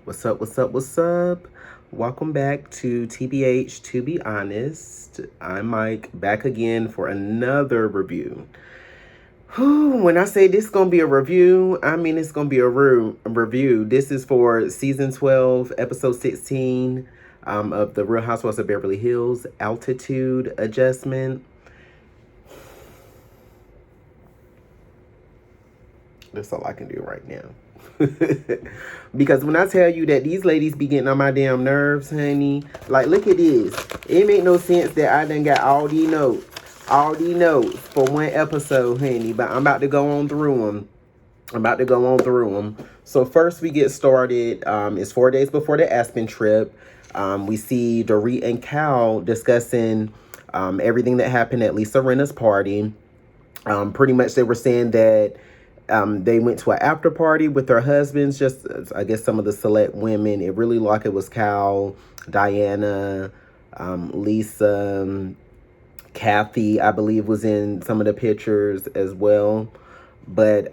What's up? What's up? What's up? Welcome back to TBH To Be Honest. I'm Mike, back again for another review. When I say this is going to be a review, I mean it's going to be a review. This is for season 12, episode 16 of the Real Housewives of Beverly Hills, Altitude Adjustment. That's all I can do right now. Because when I tell you that these ladies be getting on my damn nerves, honey, like, look at this. It make no sense that I done got all these notes for one episode, honey, but I'm about to go on through them. So first we get started. It's 4 days before the Aspen trip. We see Dorit and Cal discussing everything that happened at Lisa Rinna's party. Pretty much they were saying that they went to an after party with their husbands, just, I guess, some of the select women. It really looked like it was Cal, Diana, Lisa, Kathy, I believe, was in some of the pictures as well. But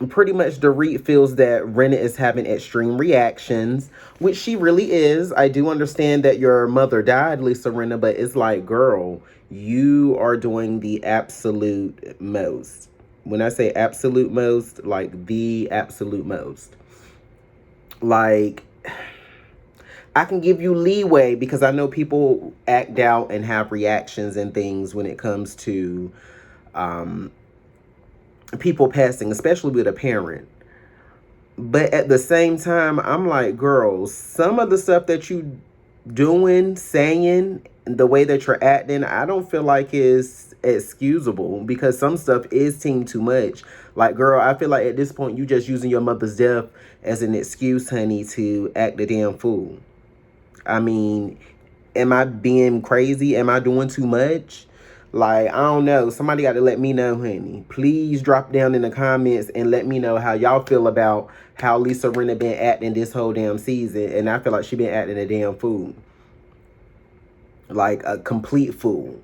pretty much Dorit feels that Rinna is having extreme reactions, which she really is. I do understand that your mother died, Lisa Rinna, but it's like, girl, you are doing the absolute most. When I say absolute most, like the absolute most. Like, I can give you leeway because I know people act out and have reactions and things when it comes to people passing, especially with a parent. But at the same time, I'm like, girls, some of the stuff that you doing, saying, the way that you're acting, I don't feel like is excusable, because some stuff is seem too much. Like, girl, I feel like at this point you just using your mother's death as an excuse, honey, to act a damn fool. I mean, am I being crazy? Am I doing too much? Like, I don't know. Somebody got to let me know, honey. Please drop down in the comments and let me know how y'all feel about how Lisa Rinna been acting this whole damn season. And I feel like she been acting a damn fool. Like a complete fool.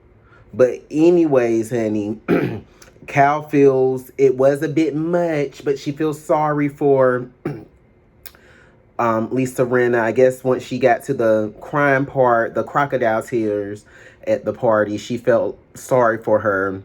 But anyways, honey, Cal feels it was a bit much, but she feels sorry for Lisa Rinna. I guess once she got to the crying part, the crocodile tears at the party, she felt sorry for her.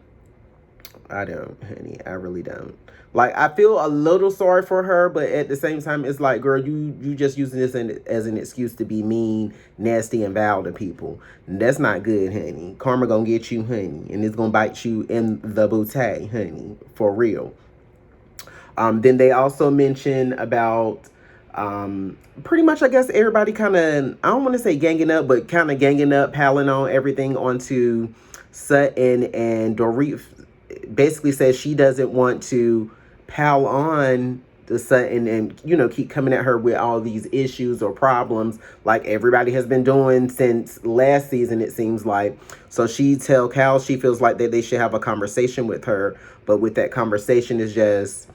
I don't, honey. I really don't. Like, I feel a little sorry for her, but at the same time, it's like, girl, you just using this as an excuse to be mean, nasty, and vile to people. And that's not good, honey. Karma gonna get you, honey, and it's gonna bite you in the booty, honey, for real. Then they also mention about pretty much, I guess, everybody kind of, I don't want to say ganging up, but kind of ganging up, piling on everything onto Sutton. And Dorit basically says she doesn't want to pile on the Sutton and, you know, keep coming at her with all these issues or problems like everybody has been doing since last season, it seems like. So she tell Cal she feels like that they should have a conversation with her, but with that conversation is just,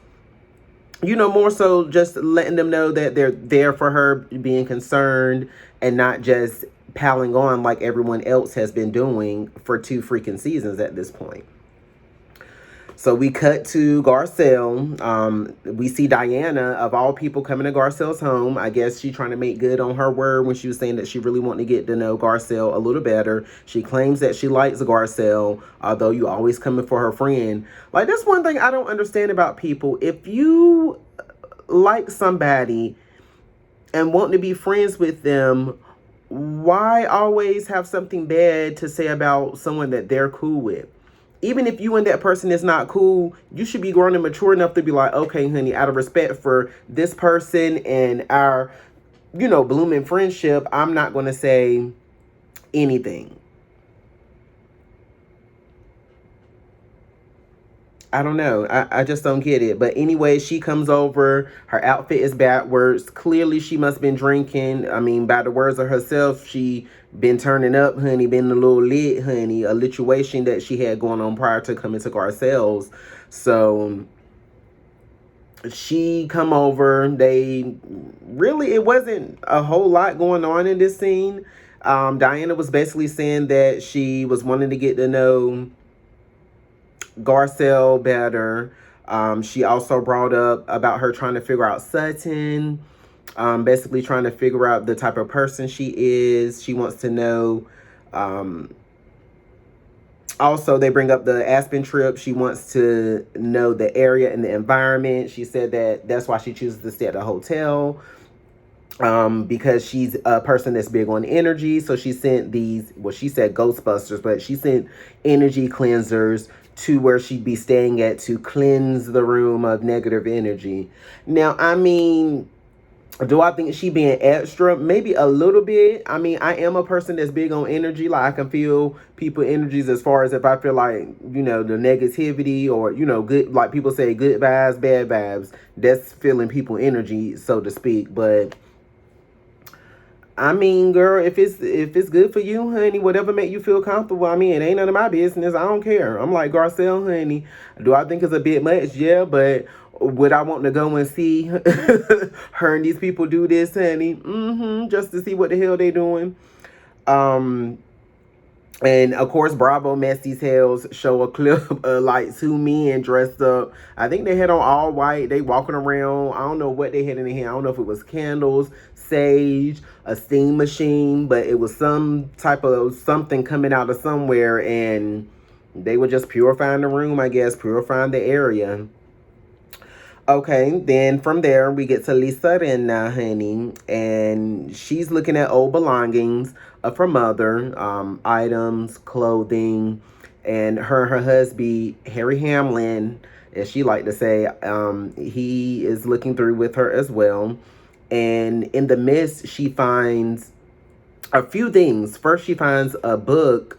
you know, more so just letting them know that they're there for her, being concerned, and not just piling on like everyone else has been doing for 2 freaking seasons at this point. So we cut to Garcelle. We see Diana, of all people, coming to Garcelle's home. I guess she's trying to make good on her word when she was saying that she really wanted to get to know Garcelle a little better. She claims that she likes Garcelle, although you always coming for her friend. Like, that's one thing I don't understand about people. If you like somebody and want to be friends with them, why always have something bad to say about someone that they're cool with? Even if you and that person is not cool, you should be grown and mature enough to be like, okay, honey, out of respect for this person and our, you know, blooming friendship, I'm not going to say anything. I don't know. I just don't get it. But anyway, she comes over. Her outfit is backwards. Clearly, she must have been drinking. I mean, by the words of herself, she been turning up, honey. Been a little lit, honey. A lituation that she had going on prior to coming to Garcelle's. So she come over. They really, it wasn't a whole lot going on in this scene. Diana was basically saying that she was wanting to get to know Garcelle better. She also brought up about her trying to figure out Sutton. basically trying to figure out the type of person she is. She wants to know. Um, Also, they bring up the Aspen trip. She wants to know the area and the environment. She said that that's why she chooses to stay at a hotel, because she's a person that's big on energy. So she sent these, well, she said Ghostbusters, but she sent energy cleansers to where she'd be staying at to cleanse the room of negative energy. Now, I mean, do I think she being extra? Maybe a little bit. I mean, I am a person that's big on energy. Like, I can feel people energies as far as if I feel like, the negativity or, good, like people say, good vibes, bad vibes. That's feeling people energy, so to speak. But I mean, girl, if it's good for you, honey, whatever make you feel comfortable. I mean, it ain't none of my business. I don't care. I'm like Garcelle, honey. Do I think it's a bit much? Yeah, but would I want to go and see her and these people do this, honey? Just to see what the hell they doing. Um, and of course, Bravo Messy Tales show a clip of like two men dressed up. I think they had on all white. They walking around. I don't know what they had in their hand. I don't know if it was candles, sage, a steam machine, but it was some type of something coming out of somewhere, and they were just purifying the room, I guess, purifying the area. Okay, then from there we get to Lisa Rinna, honey, and she's looking at old belongings of her mother, items, clothing, and her husband, Harry Hamlin, as she like to say, he is looking through with her as well. And in the midst, she finds a few things. First, she finds a book,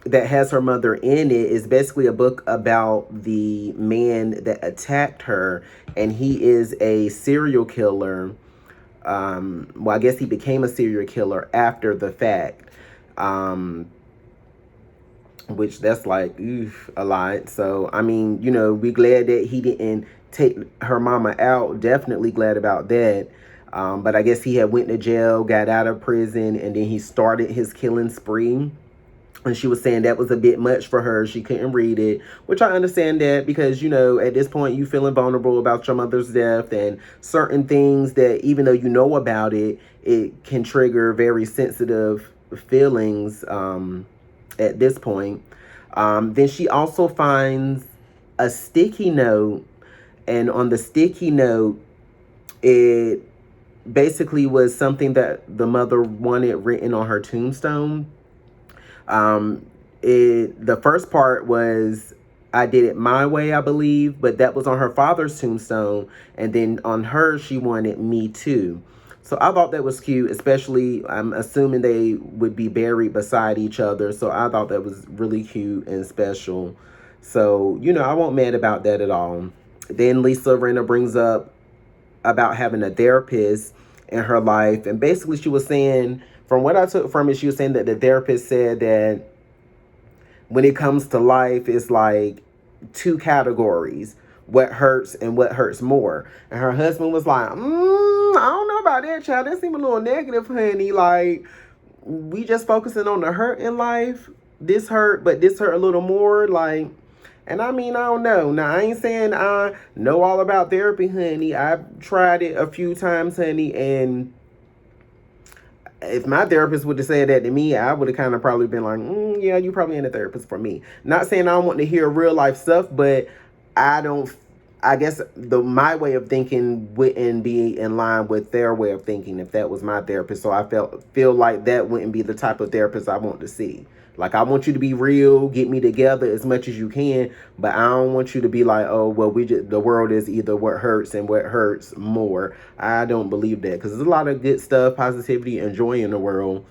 that has her mother in it. Is basically a book about the man that attacked her, and he is a serial killer. Well, I guess he became a serial killer after the fact, which that's like oof, a lot. So I mean, we glad that he didn't take her mama out. Definitely glad about that. But I guess he had went to jail, got out of prison, and then he started his killing spree. And she was saying that was a bit much for her. She couldn't read it, which I understand that because, at this point you feeling vulnerable about your mother's death and certain things that even though you know about it, it can trigger very sensitive feelings at this point. Then she also finds a sticky note, and on the sticky note, it basically was something that the mother wanted written on her tombstone. The first part was I did it my way, I believe, but that was on her father's tombstone, and then on her she wanted me too. So I thought that was cute, especially I'm assuming they would be buried beside each other. So I thought that was really cute and special. So, I wasn't mad about that at all. Then Lisa Rinna brings up about having a therapist in her life. And basically she was saying, from what I took from it, she was saying that the therapist said that when it comes to life, it's like two categories: what hurts and what hurts more. And her husband was like, I don't know about that, child. That seemed a little negative, honey. Like, we just focusing on the hurt in life. This hurt, but this hurt a little more. Like, and I mean, I don't know. Now, I ain't saying I know all about therapy, honey. I've tried it a few times, honey, and if my therapist would have said that to me, I would have kind of probably been like, yeah, you probably ain't a therapist for me. Not saying I don't want to hear real life stuff, but I don't, I guess my way of thinking wouldn't be in line with their way of thinking if that was my therapist. So I feel like that wouldn't be the type of therapist I want to see. Like, I want you to be real, get me together as much as you can, but I don't want you to be like, oh, well, the world is either what hurts and what hurts more. I don't believe that, because there's a lot of good stuff, positivity, and joy in the world.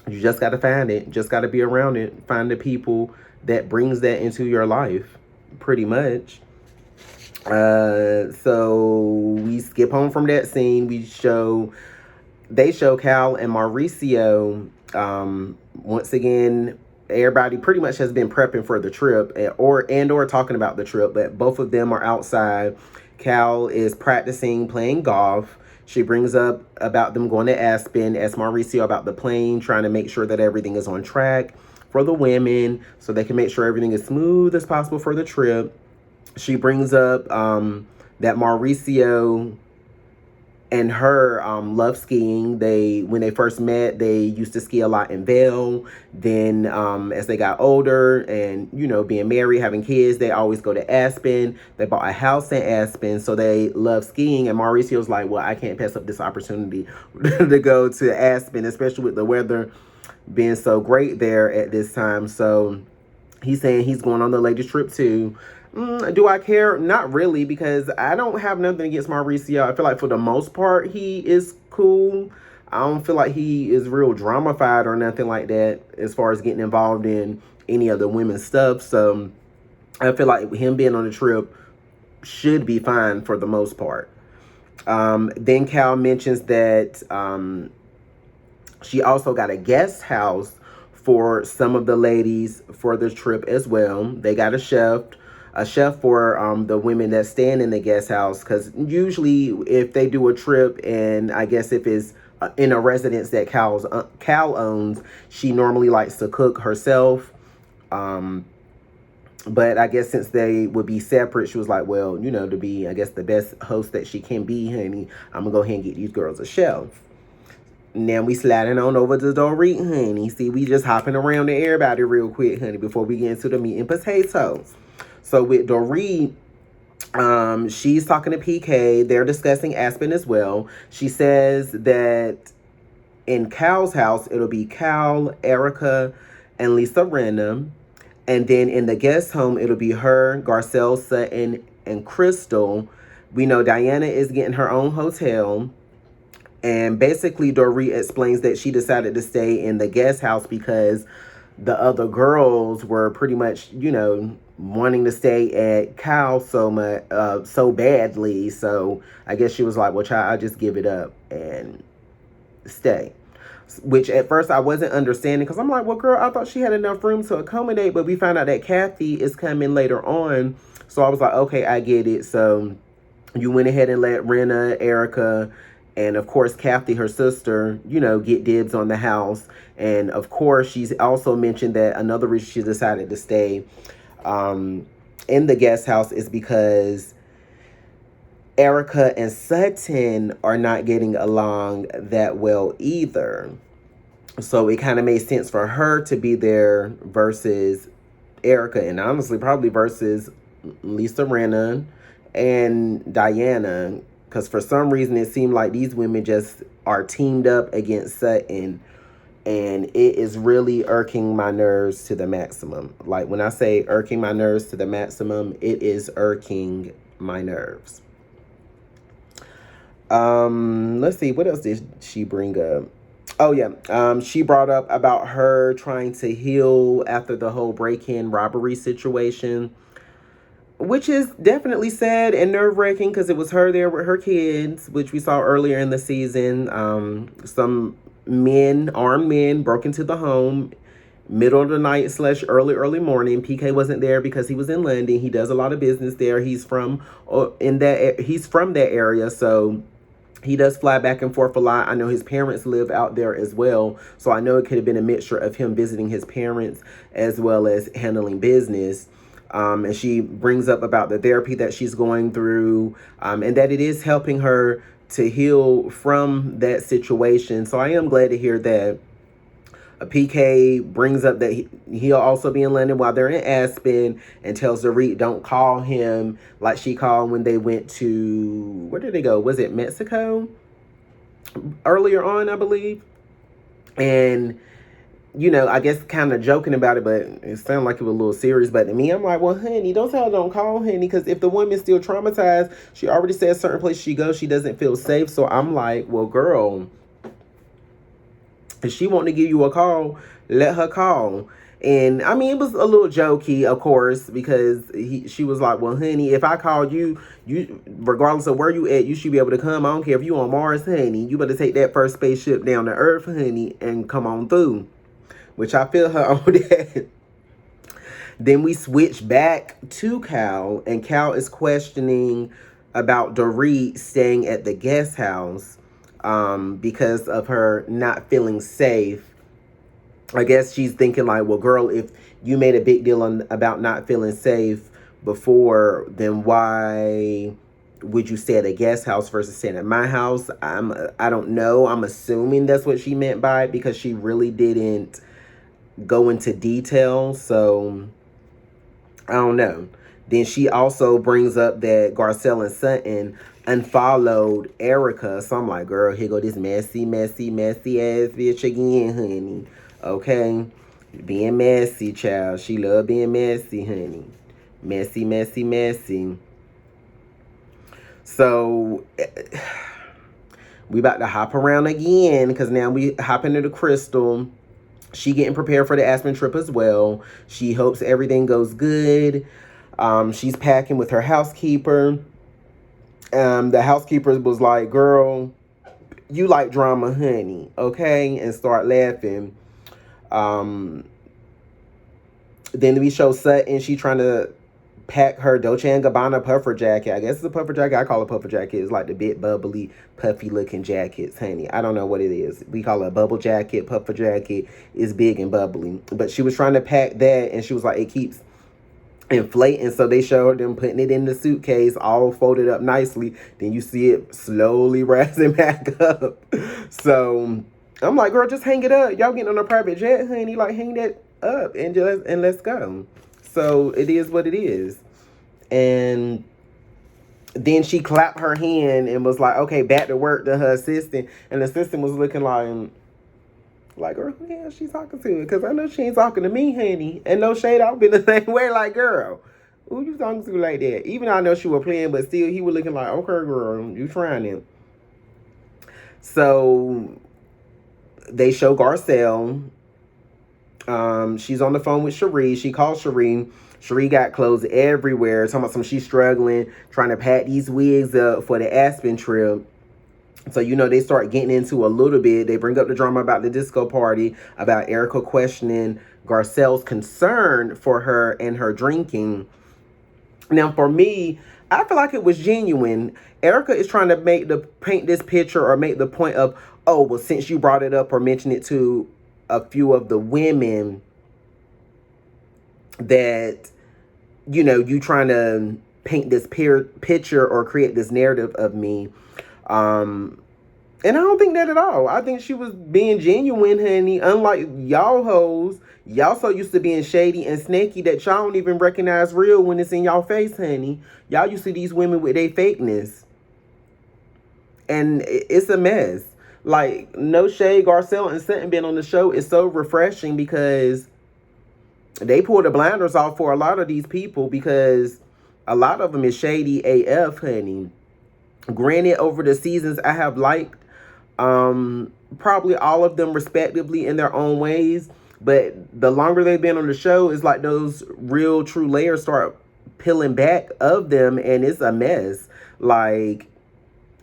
You just got to find it. Just got to be around it. Find the people that brings that into your life, pretty much. So we skip home from that scene. They show Cal and Mauricio. Once again, everybody pretty much has been prepping for the trip or talking about the trip, but both of them are outside. Cal is practicing playing golf. She brings up about them going to Aspen, asks Mauricio about the plane, trying to make sure that everything is on track for the women so they can make sure everything is smooth as possible for the trip. She brings up that Mauricio and her love skiing. When they first met, they used to ski a lot in Vail. Then as they got older and, being married, having kids, they always go to Aspen. They bought a house in Aspen, so they love skiing. And Mauricio's like, well, I can't pass up this opportunity to go to Aspen, especially with the weather being so great there at this time. So he's saying he's going on the latest trip too. Do I care? Not really, because I don't have nothing against Mauricio. I feel like for the most part, he is cool. I don't feel like he is real drama-fied or nothing like that as far as getting involved in any of the women's stuff. So I feel like him being on the trip should be fine for the most part. Then Cal mentions that she also got a guest house for some of the ladies for the trip as well. They got a chef for the women that stand in the guest house, because usually if they do a trip, and I guess if it's in a residence that Cal owns, she normally likes to cook herself. But I guess since they would be separate, she was like, well, to be, I guess, the best host that she can be, honey, I'm gonna go ahead and get these girls a chef. Now we sliding on over to Dorit, honey. See, we just hopping around to everybody real quick, honey, before we get into the meat and potatoes. So with Dorit, she's talking to PK. They're discussing Aspen as well. She says that in Cal's house, it'll be Cal, Erica, and Lisa Rinna. And then in the guest home, it'll be her, Garcelle, Sutton, and Crystal. We know Diana is getting her own hotel. And basically, Dorit explains that she decided to stay in the guest house because the other girls were pretty much, wanting to stay at Cal so badly. So I guess she was like, well, child, I'll just give it up and stay. Which at first I wasn't understanding, because I'm like, well, girl, I thought she had enough room to accommodate. But we found out that Kathy is coming later on. So I was like, okay, I get it. So you went ahead and let Rinna, Erica, and of course, Kathy, her sister, get dibs on the house. And of course, she's also mentioned that another reason she decided to stay in the guest house is because Erica and Sutton are not getting along that well either. So it kind of made sense for her to be there versus Erica, and honestly, probably versus Lisa Rinna and Diana. Because for some reason, it seemed like these women just are teamed up against Sutton. And it is really irking my nerves to the maximum. Like, when I say irking my nerves to the maximum, it is irking my nerves. Let's see. What else did she bring up? Oh, yeah. She brought up about her trying to heal after the whole break-in robbery situation, which is definitely sad and nerve-wracking because it was her there with her kids, which we saw earlier in the season. Some armed men broke into the home middle of the night / early morning. PK wasn't there because he was in London. He does a lot of business there. He's from that area, so he does fly back and forth a lot. I know his parents live out there as well, so I know it could have been a mixture of him visiting his parents as well as handling business. And she brings up about the therapy that she's going through, and that it is helping her to heal from that situation. So I am glad to hear that. PK brings up that he'll also be in London while they're in Aspen, and tells Dorit don't call him like she called when they went to, where did they go? Was it Mexico? Earlier on, I believe. And I guess kind of joking about it, but it sounded like it was a little serious. But to me, I'm like, well, honey, don't tell her don't call, honey, because if the woman's still traumatized, she already said certain place she goes, she doesn't feel safe. So I'm like, well, girl, if she want to give you a call, let her call. And I mean, it was a little jokey, of course, because she was like, well, honey, if I call you, regardless of where you at, you should be able to come. I don't care if you on Mars, honey. You better take that first spaceship down to Earth, honey, and come on through. Which I feel her on that. Then we switch back to Cal, and Cal is questioning about Dorit staying at the guest house because of her not feeling safe. I guess she's thinking like, well, girl, if you made a big deal about not feeling safe before, then why would you stay at a guest house versus staying at my house? I don't know. I'm assuming that's what she meant by it because she really didn't go into detail. So I don't know. Then she also brings up that Garcelle and Sutton unfollowed Erica. So I'm like, girl, here go this messy, messy, messy ass bitch again, honey. Okay? Being messy, child. She love being messy, honey. Messy, messy, messy. So we about to hop around again because now we hop into the Crystal. She getting prepared for the Aspen trip as well. She hopes everything goes good. She's packing with her housekeeper. The housekeeper was like, girl, you like drama, honey, okay? And start laughing. Then we show Sutton. She trying to pack her Dolce & Gabbana puffer jacket. I guess it's a puffer jacket. I call it puffer jacket. It's like the big bubbly, puffy looking jackets, honey. I don't know what it is. We call it a bubble jacket, puffer jacket. It's big and bubbly. But she was trying to pack that, and she was like, it keeps inflating. So they showed them putting it in the suitcase, all folded up nicely. Then you see it slowly rising back up. So I'm like, girl, just hang it up. Y'all getting on a private jet, honey. Like, hang that up and let's go. So it is what it is. And then she clapped her hand and was like, okay, back to work to her assistant. And the assistant was looking like, girl, who the hell she talking to? Because I know she ain't talking to me, honey. And no shade, I've been the same way. Like, girl, who you talking to like that? Even though I know she was playing, but still, he was looking like, okay, girl, you trying it. So they show Garcelle. She's on the phone with Cherie. She calls Cherie. Cherie got clothes everywhere. Talking about she's struggling, trying to pack these wigs up for the Aspen trip. So, you know, they start getting into a little bit. They bring up the drama about the disco party, about Erica questioning Garcelle's concern for her and her drinking. Now, for me, I feel like it was genuine. Erica is trying to paint this picture or make the point of, oh, well, since you brought it up or mentioned it to a few of the women, that, you know, you trying to paint this picture or create this narrative of me. And I don't think that at all. I think she was being genuine, honey. Unlike y'all hoes, y'all so used to being shady and snaky that y'all don't even recognize real when it's in y'all face, honey. Y'all used to see these women with their fakeness. And it's a mess. Like, no shade, Garcelle and Sutton being on the show is so refreshing because they pull the blinders off for a lot of these people because a lot of them is shady AF, honey. Granted, over the seasons, I have liked probably all of them respectively in their own ways. But the longer they've been on the show, it's like those real true layers start peeling back of them, and it's a mess. Like,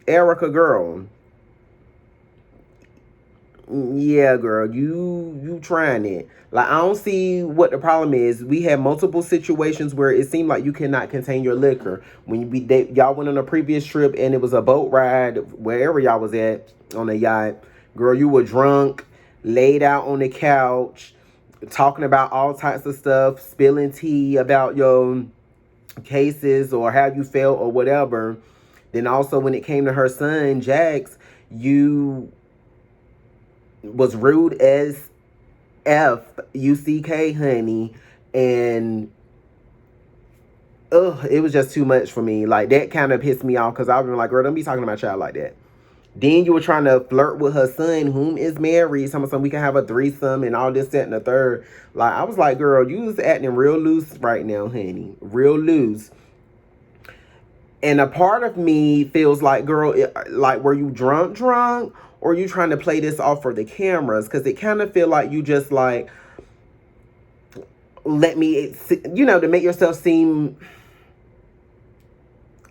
Erica, girl. Yeah, girl, you trying it. Like, I don't see what the problem is. We had multiple situations where it seemed like you cannot contain your liquor. When y'all went on a previous trip and it was a boat ride, wherever y'all was at on a yacht, girl, you were drunk, laid out on the couch, talking about all types of stuff, spilling tea about your cases or how you felt or whatever. Then also when it came to her son, Jax, you was rude as F-U-C-K, honey. And it was just too much for me. Like, that kind of pissed me off because I was like, girl, don't be talking to my child like that. Then you were trying to flirt with her son, whom is married. Something we can have a threesome and all this, that, and the third. Like, I was like, girl, you was acting real loose right now, honey. Real loose. And a part of me feels like, girl, like, were you drunk? Or you trying to play this off for the cameras? Because it kind of feel like you just like, let me, you know, to make yourself seem,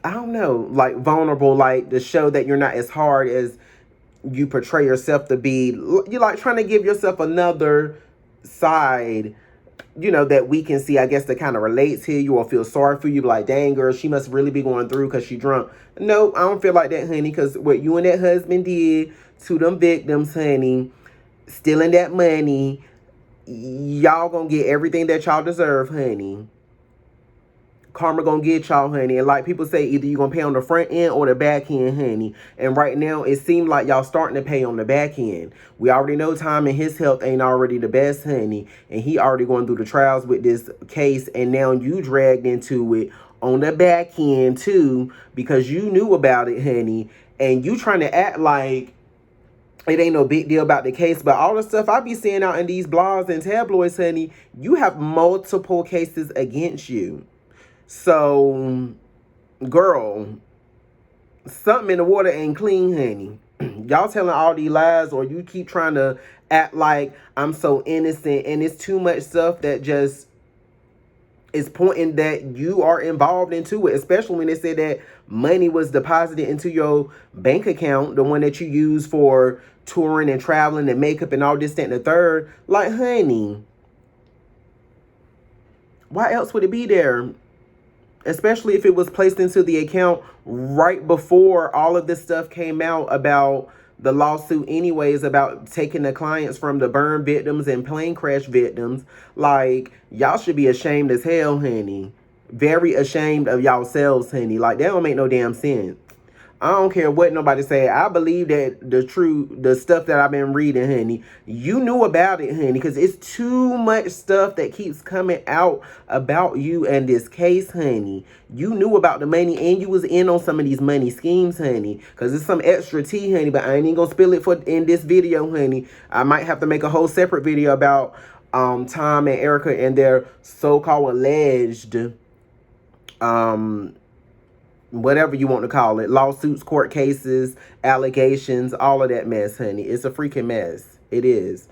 I don't know, like vulnerable, like to show that you're not as hard as you portray yourself to be. You're like trying to give yourself another side, you know, that we can see, I guess, that kind of relate to you or feel sorry for you. Like, dang, girl, she must really be going through because she drunk. No, I don't feel like that, honey, because what you and that husband did to them victims, honey, stealing that money, y'all gonna get everything that y'all deserve, honey. Karma gonna get y'all, honey. And like people say, either you gonna pay on the front end or the back end, honey. And right now, it seems like y'all starting to pay on the back end. We already know Tom and his health ain't already the best, honey. And he already going through the trials with this case. And now you dragged into it on the back end, too. Because you knew about it, honey. And you trying to act like it ain't no big deal about the case, but all the stuff I be seeing out in these blogs and tabloids, honey, you have multiple cases against you. So, girl, something in the water ain't clean, honey. Y'all telling all these lies, or you keep trying to act like I'm so innocent, and it's too much stuff that just is pointing that you are involved into it, especially when they said that money was deposited into your bank account, the one that you use for touring and traveling and makeup and all this, that, and the third. Like, honey, why else would it be there? Especially if it was placed into the account right before all of this stuff came out about the lawsuit anyways, about taking the clients from the burn victims and plane crash victims. Like, y'all should be ashamed as hell, honey. Very ashamed of y'allselves, honey. Like, that don't make no damn sense. I don't care what nobody say. I believe that the stuff that I've been reading, honey, you knew about it, honey, because it's too much stuff that keeps coming out about you and this case, honey. You knew about the money, and you was in on some of these money schemes, honey, because it's some extra tea, honey, but I ain't even gonna spill it in this video, honey. I might have to make a whole separate video about Tom and Erica and their so-called alleged whatever you want to call it, lawsuits, court cases, allegations, all of that mess, honey. It's a freaking mess. It is.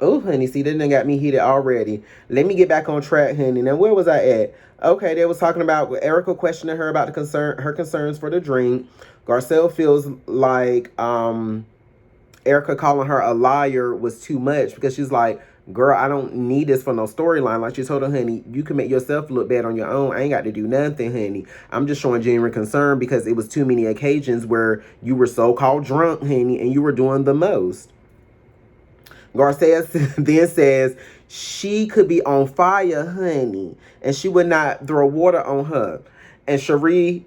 Oh, honey, see, that done got me heated already. Let me get back on track, honey. Now, where was I at? Okay, they was talking about Erica questioning her about her concerns for the drink. Garcelle feels like Erica calling her a liar was too much, because she's like, girl, I don't need this for no storyline. Like she told her, honey, you can make yourself look bad on your own. I ain't got to do nothing, honey. I'm just showing genuine concern because it was too many occasions where you were so-called drunk, honey, and you were doing the most. Garcelle then says she could be on fire, honey, and she would not throw water on her. And Cherie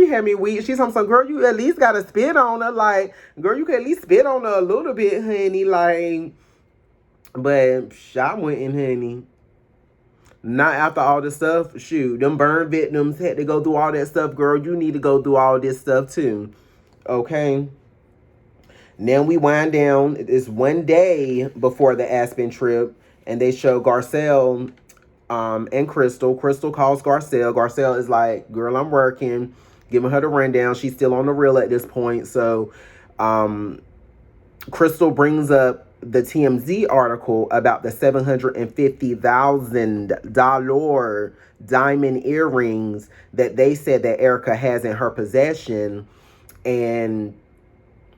had me weak. She's some girl, you at least gotta spit on her. Like, girl, you can at least spit on her a little bit, honey. Like, but I went in, honey. Not after all this stuff. Shoot, them burn victims had to go through all that stuff, girl. You need to go through all this stuff too. Okay. Now we wind down. It's one day before the Aspen trip, and they show Garcelle and Crystal. Crystal calls Garcelle. Garcelle is like, girl, I'm working. Giving her the rundown. She's still on the reel at this point. So Crystal brings up the TMZ article about the $750,000 diamond earrings that they said that Erica has in her possession, and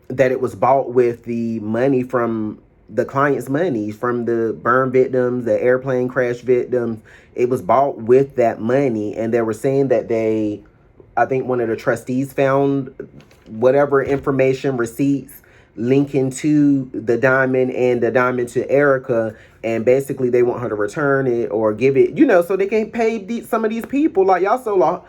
that it was bought with the money from the client's money, from the burn victims, the airplane crash victims. It was bought with that money, and they were saying that I think one of the trustees found whatever information, receipts linking to the diamond and the diamond to Erica, and basically they want her to return it or give it, so they can pay some of these people. Like, y'all stole a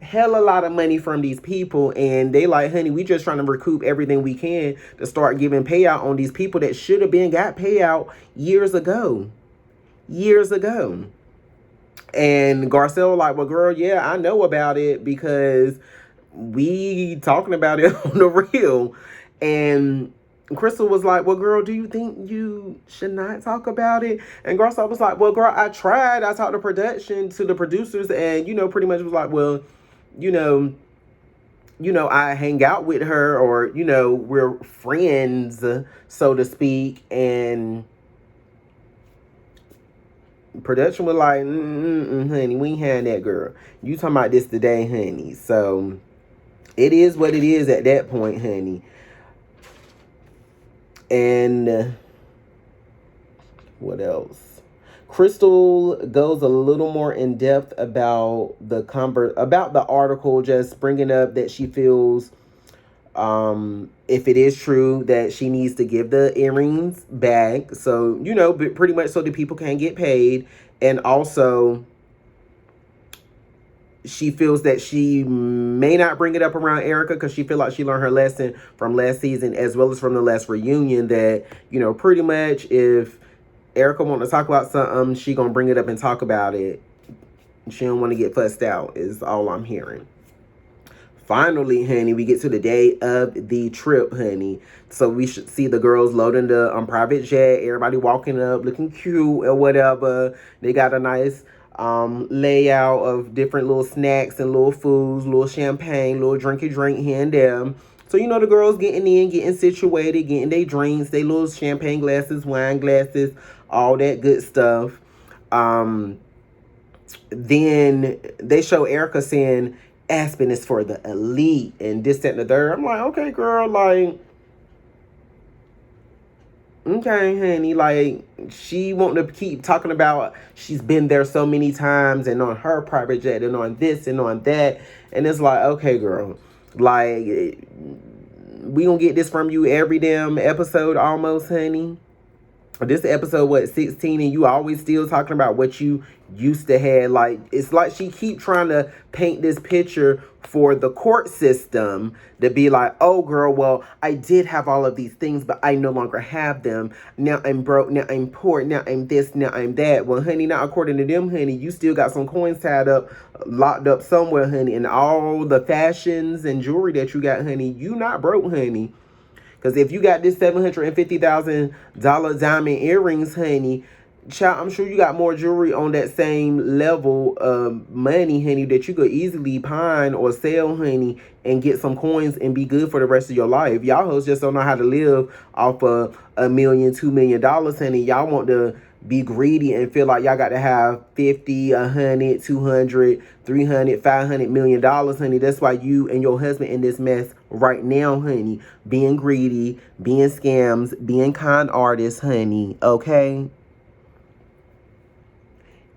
hell a lot of money from these people, and they like, honey, we just trying to recoup everything we can to start giving payout on these people that should have been got payout years ago. And Garcelle like, well, girl, yeah, I know about it because we talking about it on the real. And Crystal was like, well, girl, do you think you should not talk about it? And Garcelle was like, well, girl, I tried. I talked to production, to the producers, and, pretty much was like, well, I hang out with her, or, we're friends, so to speak. And production was like, honey, we ain't had that, girl. You talking about this today, honey. So it is what it is at that point, honey. And what else? Crystal goes a little more in depth about the article, just bringing up that she feels, if it is true, that she needs to give the earrings back. So, pretty much so the people can get paid. And also, she feels that she may not bring it up around Erica because she feel like she learned her lesson from last season as well as from the last reunion that, pretty much if Erica want to talk about something, she gonna bring it up and talk about it. She don't want to get fussed out is all I'm hearing. Finally, honey, we get to the day of the trip, honey. So we should see the girls loading the private jet. Everybody walking up, looking cute or whatever. They got a nice layout of different little snacks and little foods, little champagne, little drinky drink here and there. So, the girls getting in, getting situated, getting their drinks, their little champagne glasses, wine glasses, all that good stuff. Then they show Erica saying Aspen is for the elite and this, that, and the third. I'm like, okay, girl, like, okay, honey, like, she want to keep talking about she's been there so many times and on her private jet and on this and on that. And it's like, okay, girl, like, we gonna get this from you every damn episode almost, honey. This episode, 16, and you always still talking about what you used to have. Like, it's like she keep trying to paint this picture for the court system to be like, oh, girl, well, I did have all of these things, but I no longer have them. Now I'm broke. Now I'm poor. Now I'm this. Now I'm that. Well, honey, not according to them, honey. You still got some coins tied up, locked up somewhere, honey. And all the fashions and jewelry that you got, honey, you not broke, honey. Because if you got this $750,000 diamond earrings, honey, child, I'm sure you got more jewelry on that same level of money, honey, that you could easily pawn or sell, honey, and get some coins and be good for the rest of your life. Y'all hoes just don't know how to live off of $1 million, $2 million, honey. Y'all want to be greedy and feel like y'all got to have 50, 100, 200, 300, 500 million dollars, honey. That's why you and your husband in this mess right now, honey. Being greedy, being scams, being con artists, honey. Okay?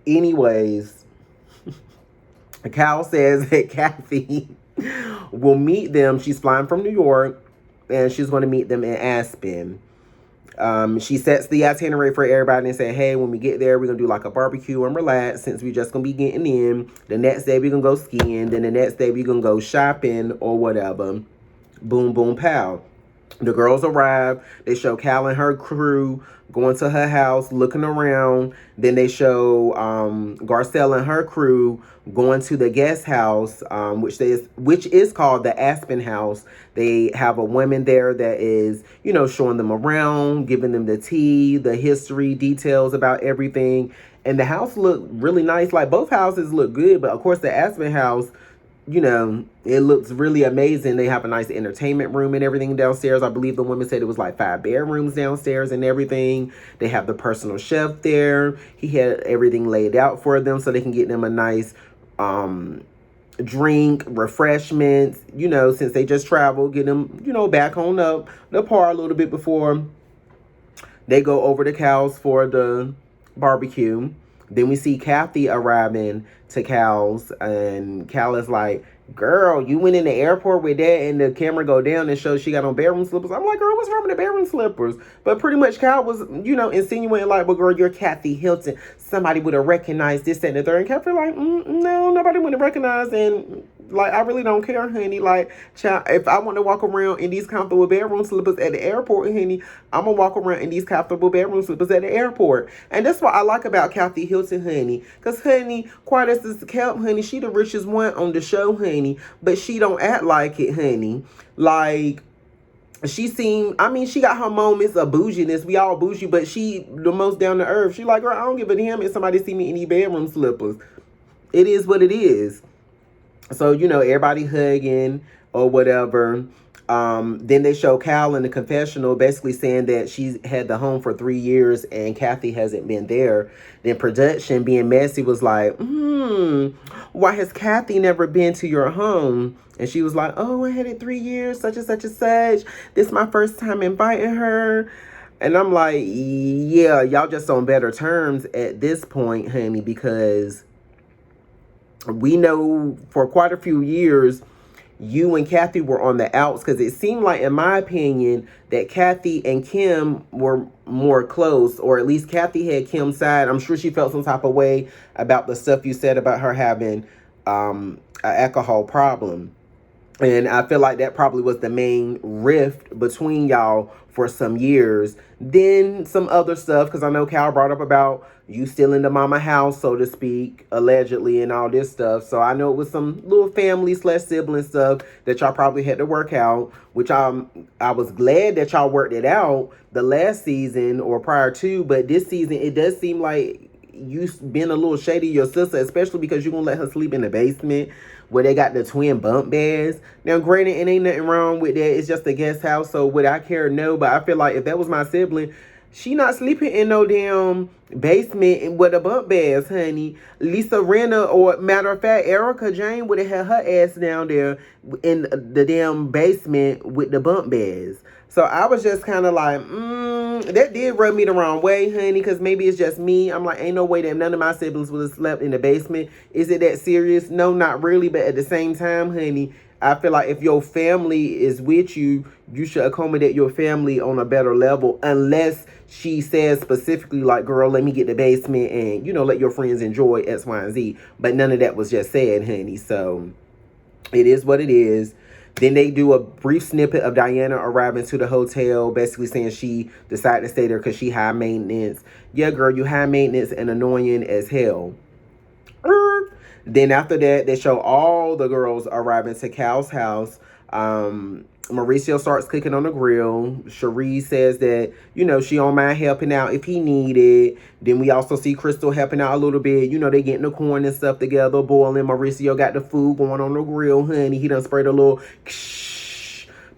Anyways, Cal says that Kathy will meet them. She's flying from New York and she's going to meet them in Aspen. She sets the itinerary for everybody and say, hey, when we get there, we're going to do like a barbecue and relax since we just going to be getting in. The next day, we're going to go skiing. Then the next day, we're going to go shopping or whatever. Boom, boom, pow. The girls arrive. They show Cal and her crew going to her house, looking around. Then they show Garcelle and her crew going to the guest house, which is called the Aspen House. They have a woman there that is, showing them around, giving them the tea, the history, details about everything. And the house looked really nice. Like, both houses look good, but of course the Aspen House, it looks really amazing. They have a nice entertainment room and everything downstairs. I believe the woman said it was like 5 bedrooms downstairs and everything. They have the personal chef there. He had everything laid out for them so they can get them a nice drink, refreshments, since they just traveled, get them, back on up the par a little bit before they go over to Cal's for the barbecue. Then we see Kathy arriving to Cal's, and Cal is like, girl, you went in the airport with that, and the camera go down and show she got on bedroom slippers. I'm like, girl, what's wrong with the bedroom slippers? But pretty much Cal was, insinuating like, well, girl, you're Kathy Hilton. Somebody would have recognized this, that, and the third. And Kathy like, no, nobody would have recognized, and like, I really don't care, honey. Like, child, if I want to walk around in these comfortable bedroom slippers at the airport, honey, I'm going to walk around in these comfortable bedroom slippers at the airport. And that's what I like about Kathy Hilton, honey. Because, honey, quiet as is kept, honey, she the richest one on the show, honey. But she don't act like it, honey. Like, she got her moments of bouginess. We all bougie, but she the most down to earth. She like, girl, I don't give a damn if somebody see me in these bedroom slippers. It is what it is. So, everybody hugging or whatever. Then they show Cal in the confessional basically saying that she's had the home for 3 years and Kathy hasn't been there. Then production, being messy, was like, why has Kathy never been to your home? And she was like, oh, I had it 3 years, such and such and such. This is my first time inviting her. And I'm like, yeah, y'all just on better terms at this point, honey, because we know for quite a few years you and Kathy were on the outs, because it seemed like, in my opinion, that Kathy and Kim were more close, or at least Kathy had Kim's side. I'm sure she felt some type of way about the stuff you said about her having an alcohol problem. And I feel like that probably was the main rift between y'all for some years. Then some other stuff, because I know Cal brought up about you stealing the mama house, so to speak, allegedly, and all this stuff. So I know it was some little family slash sibling stuff that y'all probably had to work out, which I was glad that y'all worked it out the last season or prior to, but this season it does seem like you been a little shady your sister, especially because you're gonna let her sleep in the basement where they got the twin bunk beds. Now, granted, it ain't nothing wrong with that. It's just a guest house, so would I care? No, but I feel like if that was my sibling, she not sleeping in no damn basement with the bunk beds, honey. Lisa Rinna, or matter of fact, Erica Jane would have had her ass down there in the damn basement with the bunk beds. So I was just kind of like, that did rub me the wrong way, honey, because maybe it's just me. I'm like, ain't no way that none of my siblings would have slept in the basement. Is it that serious? No, not really. But at the same time, honey, I feel like if your family is with you, you should accommodate your family on a better level, unless she says specifically, like, girl, let me get the basement and, let your friends enjoy X, Y, and Z. But none of that was just said, honey. So it is what it is. Then they do a brief snippet of Diana arriving to the hotel, basically saying she decided to stay there because she high maintenance. Yeah, girl, you high maintenance and annoying as hell. Then after that, they show all the girls arriving to Cal's house. Mauricio starts cooking on the grill. Cherie says that, she don't mind helping out if he needed. Then we also see Crystal helping out a little bit. They getting the corn and stuff together, boiling. Mauricio got the food going on the grill, honey. He done sprayed a little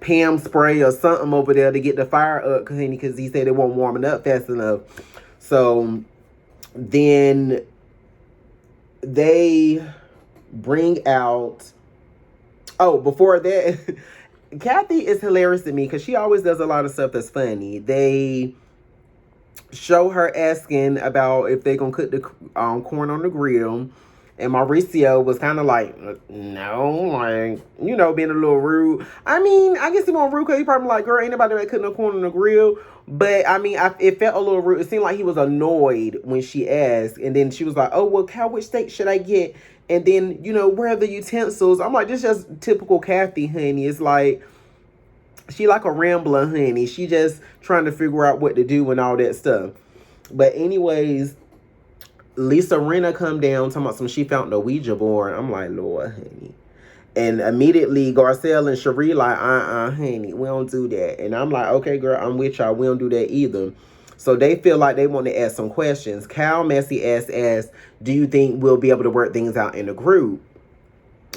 Pam spray or something over there to get the fire up, honey, because he said it wasn't warming up fast enough. So then they bring out... Oh, before that... Kathy is hilarious to me because she always does a lot of stuff that's funny. They show her asking about if they're going to cook the corn on the grill. And Mauricio was kind of like, no, like, being a little rude. I mean, I guess he won't rude because he probably like, girl, ain't nobody that cooking no corn on the grill. But, I mean, it felt a little rude. It seemed like he was annoyed when she asked. And then she was like, oh, well, Cal, which steak should I get? And then, where are the utensils? I'm like, this is just typical Kathy, honey. It's like, she like a rambler, honey. She just trying to figure out what to do and all that stuff. But anyways, Lisa Rinna come down talking about she found the Ouija board. I'm like, Lord, honey. And immediately Garcelle and Cherie like, honey, we don't do that. And I'm like, okay, girl, I'm with y'all. We don't do that either. So they feel like they want to ask some questions. Cal Messy asks, do you think we'll be able to work things out in the group?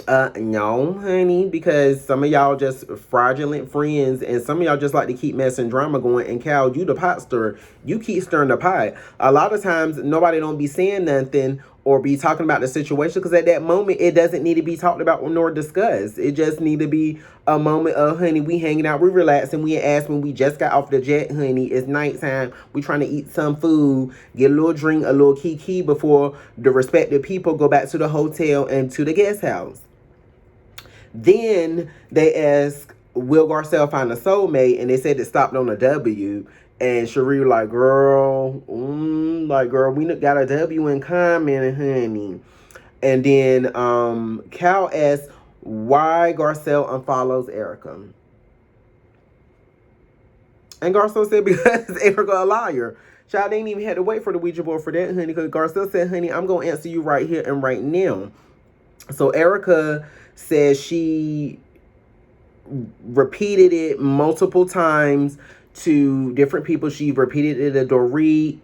No, honey, because some of y'all just fraudulent friends and some of y'all just like to keep mess and drama going. And Cal, you the pot stirrer. You keep stirring the pot. A lot of times, nobody don't be saying nothing or be talking about the situation because at that moment, it doesn't need to be talked about nor discussed. It just need to be a moment of, honey, we hanging out, we relaxing, we asked when we just got off the jet, honey, it's nighttime, we trying to eat some food, get a little drink, a little kiki before the respective people go back to the hotel and to the guest house. Then they ask, will Garcelle find a soulmate? And they said it stopped on a W. And Cherie like, girl, we got a W in common, honey. And then Cal asks why Garcelle unfollows Erica. And Garcelle said because Erica a liar. Child, they ain't even had to wait for the Ouija board for that, honey. Because Garcelle said, honey, I'm going to answer you right here and right now. So Erica says she repeated it multiple times to different people. She repeated it to Dorit,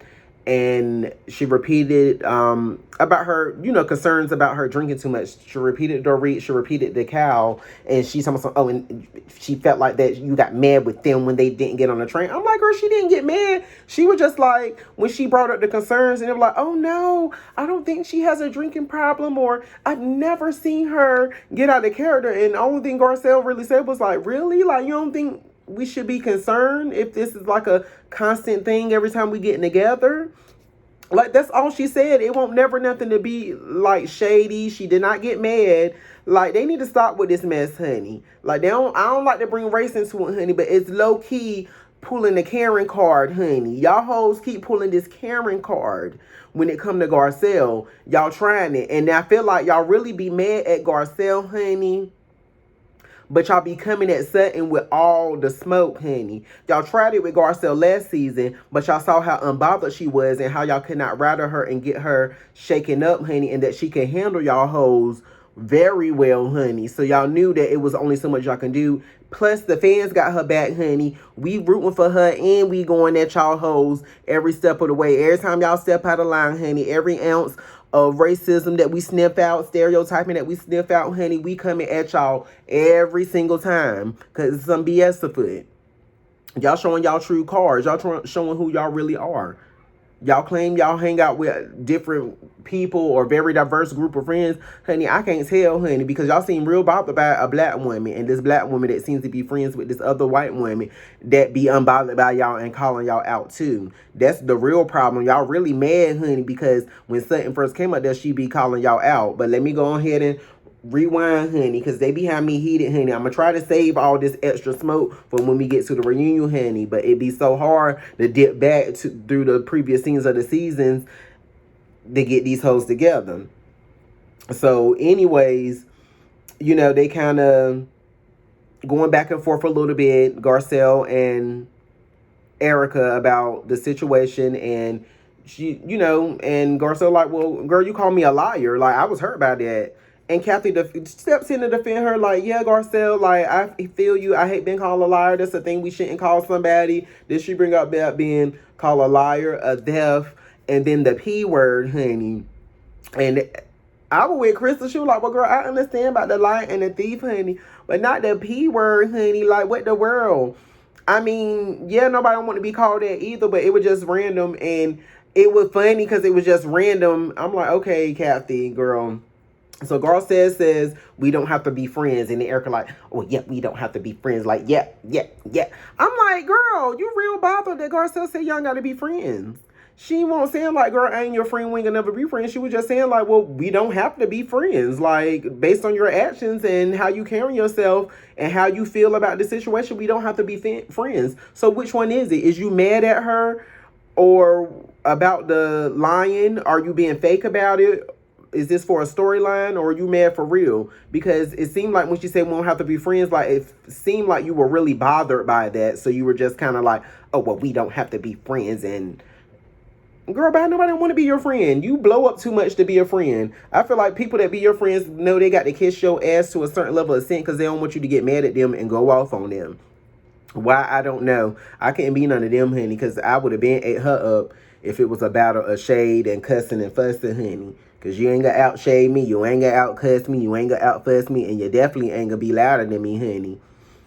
and she repeated about her, concerns about her drinking too much. She repeated Dorit, she repeated the Cal, and she's talking about, and she felt like that you got mad with them when they didn't get on the train. I'm like, girl, she didn't get mad. She was just like, when she brought up the concerns, and they were like, oh no, I don't think she has a drinking problem, or I've never seen her get out of character. And the only thing Garcelle really said was like, really? Like, you don't think we should be concerned if this is like a constant thing every time we get together? Like, that's all she said. It won't never nothing to be like shady. She did not get mad. Like, they need to stop with this mess, honey. Like, I don't like to bring race into it, honey, but it's low key pulling the Karen card, honey. Y'all hoes keep pulling this Karen card when it come to Garcelle. Y'all trying it. And I feel like y'all really be mad at Garcelle, honey. But y'all be coming at Sutton with all the smoke, honey. Y'all tried it with Garcelle last season, but y'all saw how unbothered she was and how y'all could not rattle her and get her shaken up, honey, and that she can handle y'all hoes very well, honey. So y'all knew that it was only so much y'all can do. Plus, the fans got her back, honey. We rooting for her, and we going at y'all hoes every step of the way. Every time y'all step out of line, honey, every ounce of racism that we sniff out, stereotyping that we sniff out, honey, we coming at y'all every single time because it's some BS afoot. Y'all showing y'all true cards. Y'all showing who y'all really are. Y'all claim y'all hang out with different people or very diverse group of friends. Honey, I can't tell, honey, because y'all seem real bothered by a black woman. And this black woman that seems to be friends with this other white woman that be unbothered by y'all and calling y'all out too. That's the real problem. Y'all really mad, honey, because when Sutton first came up there, she be calling y'all out. But let me go ahead and rewind, honey, because they behind me heated, honey. I'm gonna try to save all this extra smoke for when we get to the reunion, honey, but it be so hard to dip back through the previous scenes of the seasons to get these hoes together. So anyways, you know, they kind of going back and forth a little bit, Garcelle and Erica, about the situation, and she, you know, and Garcelle like, well, girl, you call me a liar. Like, I was hurt by that. And Kathy steps in to defend her, like, yeah, Garcelle, like, I feel you. I hate being called a liar. That's the thing we shouldn't call somebody. Then she bring up about being called a liar, a thief, and then the P word, honey. And I was with Crystal. She was like, well, girl, I understand about the liar and the thief, honey, but not the P word, honey. Like, what the world? I mean, yeah, nobody want to be called that either, but it was just random. And it was funny because it was just random. I'm like, okay, Kathy, girl. So Garcelle says we don't have to be friends, and then Erica like, oh yeah, we don't have to be friends. Like, yeah. I'm like, girl, you real bothered that Garcelle said y'all gotta be friends. She won't saying like, girl, I ain't your friend, we ain't gonna never be friends. She was just saying like, well, we don't have to be friends. Like, based on your actions and how you carry yourself and how you feel about the situation, we don't have to be friends. So which one is it? Is you mad at her or about the lying? Are you being fake about it? Is this for a storyline, or are you mad for real? Because it seemed like when she said we don't have to be friends, like it seemed like you were really bothered by that. So you were just kind of like, oh, well, we don't have to be friends. And girl, bye, nobody want to be your friend. You blow up too much to be a friend. I feel like people that be your friends know they got to kiss your ass to a certain level of scent because they don't want you to get mad at them and go off on them. Why, I don't know. I couldn't be none of them, honey, because I would have been ate her up if it was a battle of shade and cussing and fussing, honey. Because you ain't gonna outshade me, you ain't gonna outcuss me, you ain't gonna outfuss me, and you definitely ain't gonna be louder than me, honey.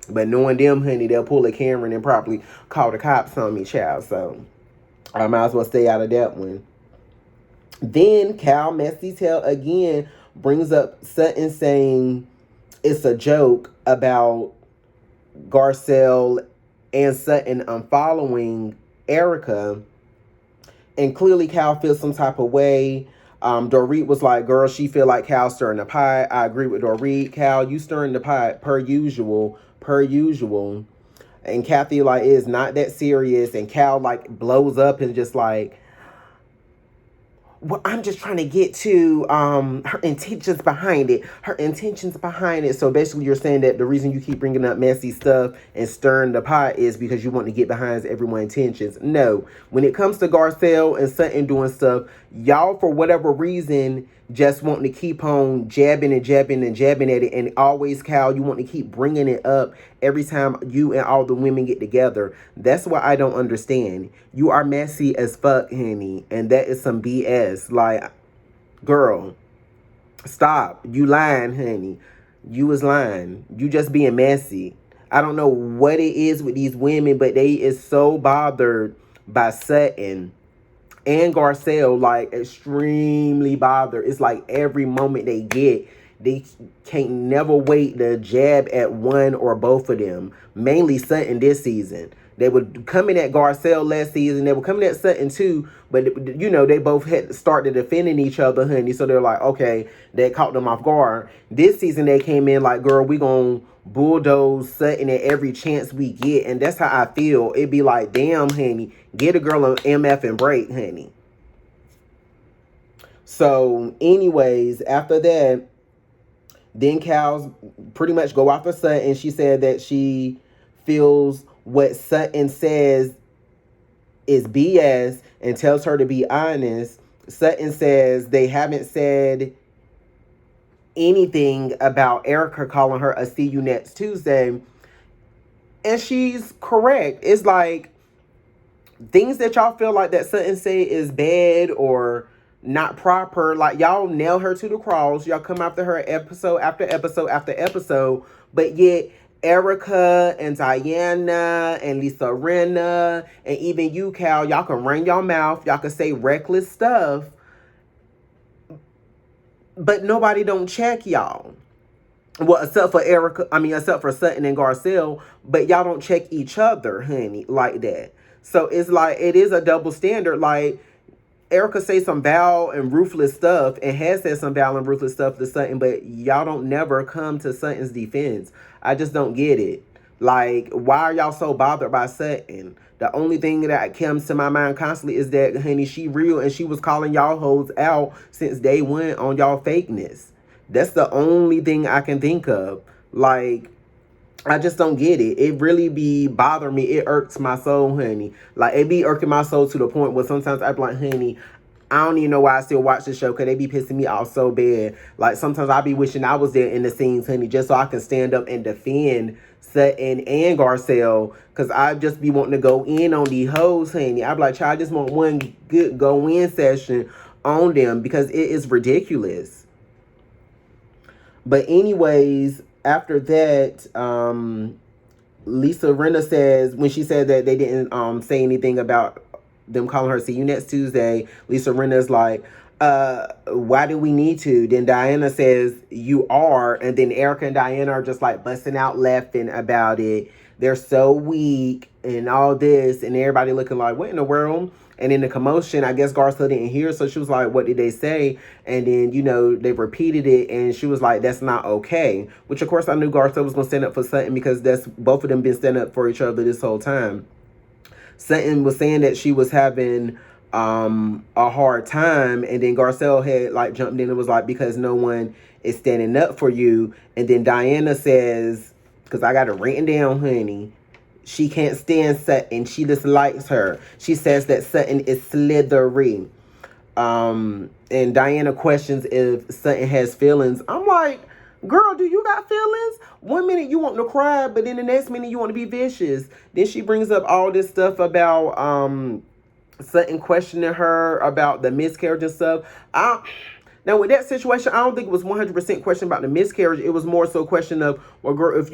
But knowing them, honey, they'll pull a Cameron and probably call the cops on me, child. So I might as well stay out of that one. Then Cal Messy Tail again brings up Sutton saying it's a joke about Garcelle and Sutton unfollowing Erica. And clearly Cal feels some type of way. Dorit was like, girl, she feel like Cal stirring the pot. I agree with Dorit. Cal, you stirring the pot per usual. And Kathy like, it's not that serious. And Cal like blows up and just like, well, I'm just trying to get to her intentions behind it. So basically you're saying that the reason you keep bringing up messy stuff and stirring the pot is because you want to get behind everyone's intentions. No. When it comes to Garcelle and Sutton doing stuff, y'all, for whatever reason, just wanting to keep on jabbing at it. And always, Cal, you want to keep bringing it up every time you and all the women get together. That's what I don't understand. You are messy as fuck, honey. And that is some BS. Like, girl, stop. You lying, honey. You was lying. You just being messy. I don't know what it is with these women, but they is so bothered by Sutton and Garcelle, like extremely bothered. It's like every moment they get, they can't never wait to jab at one or both of them. Mainly Sutton this season. They would come in at Garcelle last season. They were coming at Sutton too. But, you know, they both had started defending each other, honey. So they're like, okay, that caught them off guard. This season, they came in like, girl, we gonna bulldoze Sutton at every chance we get. And that's how I feel. It'd be like, damn, honey, get a girl an MF and break, honey. So, anyways, after that, then Cal's pretty much go off of Sutton. She said that she feels what Sutton says is BS and tells her to be honest. Sutton says they haven't said anything about Erica calling her a see you next Tuesday. And she's correct. It's like things that y'all feel like that Sutton say is bad or not proper, like y'all nail her to the cross. Y'all come after her episode after episode after episode, but yet Erica and Diana and Lisa Rinna and even you, Cal, y'all can run your mouth. Y'all can say reckless stuff, but nobody don't check y'all. Well, except for except for Sutton and Garcelle, but y'all don't check each other, honey, like that. So it's like, it is a double standard. Like, Erica say some foul and ruthless stuff and has said some foul and ruthless stuff to Sutton, but y'all don't never come to Sutton's defense. I just don't get it. Like, why are y'all so bothered by Sutton? The only thing that comes to my mind constantly is that, honey, she real and she was calling y'all hoes out since day one on y'all fakeness. That's the only thing I can think of. Like, I just don't get it. It really be bothering me. It irks my soul, honey. Like, it be irking my soul to the point where sometimes I be like, honey, I don't even know why I still watch the show because they be pissing me off so bad. Like, sometimes I be wishing I was there in the scenes, honey, just so I can stand up and defend Sutton and Garcelle, because I just be wanting to go in on these hoes, honey. I be like, child, I just want one good go-in session on them because it is ridiculous. But anyways, after that, Lisa Rinna says, when she said that they didn't say anything about them calling her see you next Tuesday, Lisa Rinna's like, why do we need to? Then Diana says, you are. And then Erica and Diana are just like busting out laughing about it. They're so weak and all this. And everybody looking like, what in the world? And in the commotion, I guess Garcelle didn't hear. So she was like, what did they say? And then, you know, they repeated it. And she was like, that's not okay. Which, of course, I knew Garcelle was going to stand up for Sutton because that's both of them been standing up for each other this whole time. Sutton was saying that she was having a hard time. And then Garcelle had like jumped in and was like, because no one is standing up for you. And then Diana says, because I got it written down, honey, she can't stand Sutton. She dislikes her. She says that Sutton is slithery. And Diana questions if Sutton has feelings. I'm like, girl, do you got feelings? One minute you want to cry, but then the next minute you want to be vicious. Then she brings up all this stuff about Sutton questioning her about the miscarriage and stuff. Now, with that situation, I don't think it was 100% question about the miscarriage. It was more so a question of, well, girl, if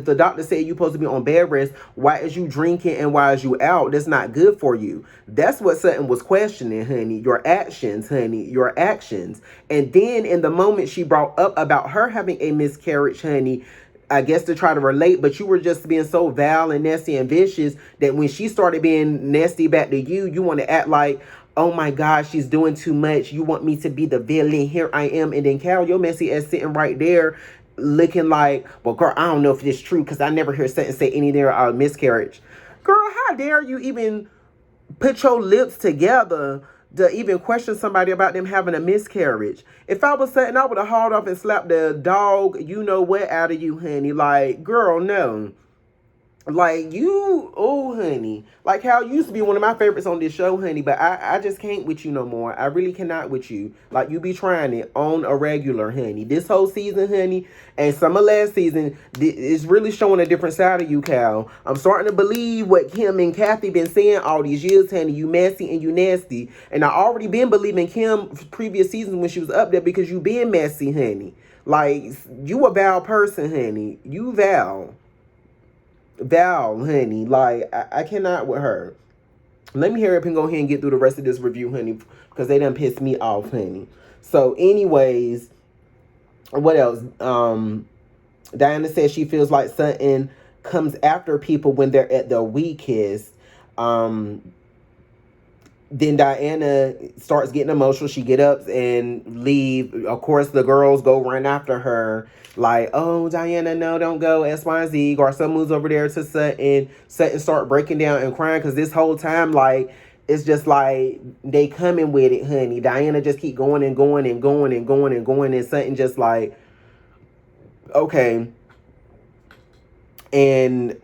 the doctor said you're supposed to be on bed rest, why is you drinking and why is you out? That's not good for you. That's what Sutton was questioning, honey. Your actions, honey. Your actions. And then in the moment she brought up about her having a miscarriage, honey, I guess to try to relate, but you were just being so vile and nasty and vicious that when she started being nasty back to you, you want to act like, oh my God, she's doing too much. You want me to be the villain. Here I am. And then Cal, your messy ass sitting right there looking like, well, girl, I don't know if this is true because I never hear Sutton say anything about miscarriage. Girl, how dare you even put your lips together to even question somebody about them having a miscarriage? If I was Sutton, I would have hauled off and slapped the dog, you know what, out of you, honey. Like, girl, no. Like, you, oh, honey. Like, Hal used to be one of my favorites on this show, honey, but I just can't with you no more. I really cannot with you. Like, you be trying it on a regular, honey. This whole season, honey, and some of last season, is really showing a different side of you, Cal. I'm starting to believe what Kim and Kathy been saying all these years, honey. You messy and you nasty. And I already been believing Kim previous seasons when she was up there because you been messy, honey. Like, you a Val person, honey. You Val, honey, like, I cannot with her. Let me hurry up and go ahead and get through the rest of this review, honey, because they done pissed me off, honey. So, anyways, what else? Diana says she feels like Sutton comes after people when they're at their weakest. Then Diana starts getting emotional. She get up and leave. Of course, the girls go run after her. Like, oh, Diana, no, don't go. X, Y, and Z. Garcelle moves over there to Sutton. Sutton start breaking down and crying because this whole time, like, it's just like they coming with it, honey. Diana just keep going and going and going and going and going. And Sutton just like, okay. And,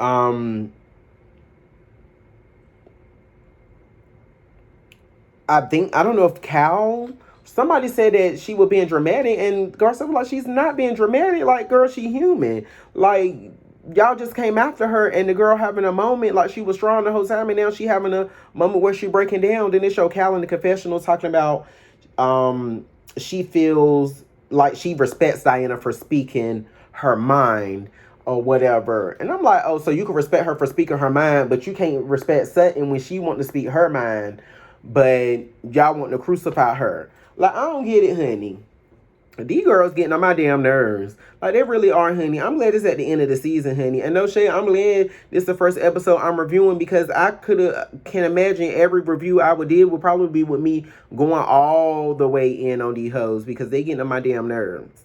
I think, I don't know if somebody said that she was being dramatic, and Garcelle was like, she's not being dramatic. Like, girl, she human. Like, y'all just came after her, and the girl having a moment, like she was strong the whole time, and now she having a moment where she breaking down. Then they show Cal in the confessional talking about, she feels like she respects Diana for speaking her mind or whatever. And I'm like, oh, so you can respect her for speaking her mind, but you can't respect Sutton when she want to speak her mind, but y'all want to crucify her. Like, I don't get it, honey. These girls getting on my damn nerves. Like, they really are, honey. I'm glad it's at the end of the season, honey. And no shade, I'm glad this is the first episode I'm reviewing, because I can imagine every review I would do would probably be with me going all the way in on these hoes, because they getting on my damn nerves.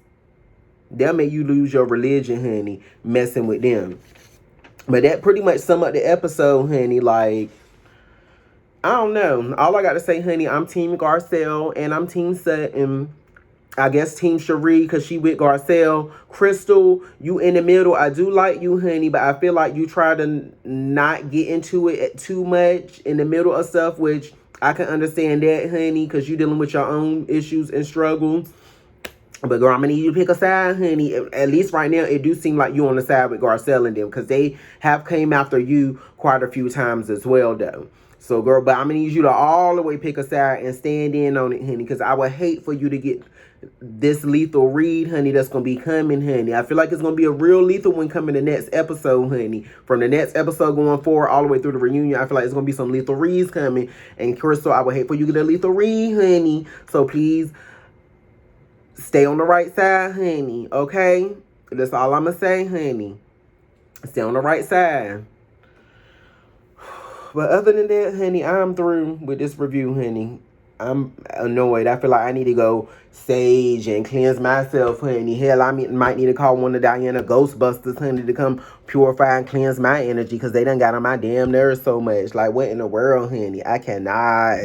They'll make you lose your religion, honey, messing with them. But that pretty much sum up the episode, honey. Like, I don't know. All I got to say, honey, I'm Team Garcelle and I'm Team Sutton. I guess Team Cherie, because she with Garcelle. Crystal, you in the middle. I do like you, honey, but I feel like you try to not get into it too much in the middle of stuff, which I can understand that, honey, because you dealing with your own issues and struggles. But girl, I'm gonna need you to pick a side, honey. At least right now, it do seem like you on the side with Garcelle and them, because they have came after you quite a few times as well, though. So, girl, but I'm gonna need you to all the way pick a side and stand in on it, honey, because I would hate for you to get this lethal read, honey, that's gonna be coming, honey. I feel like it's gonna be a real lethal one coming the next episode, honey. From the next episode going forward all the way through the reunion, I feel like it's gonna be some lethal reads coming. And Crystal, I would hate for you to get a lethal read, honey. So please stay on the right side, honey. Okay? That's all I'm gonna say, honey. Stay on the right side. But other than that, honey, I'm through with this review, honey. I'm annoyed. I feel like I need to go sage and cleanse myself, honey. Hell, I might need to call one of Diana Ghostbusters, honey, to come purify and cleanse my energy, because they done got on my damn nerves so much. Like, what in the world, honey? I cannot.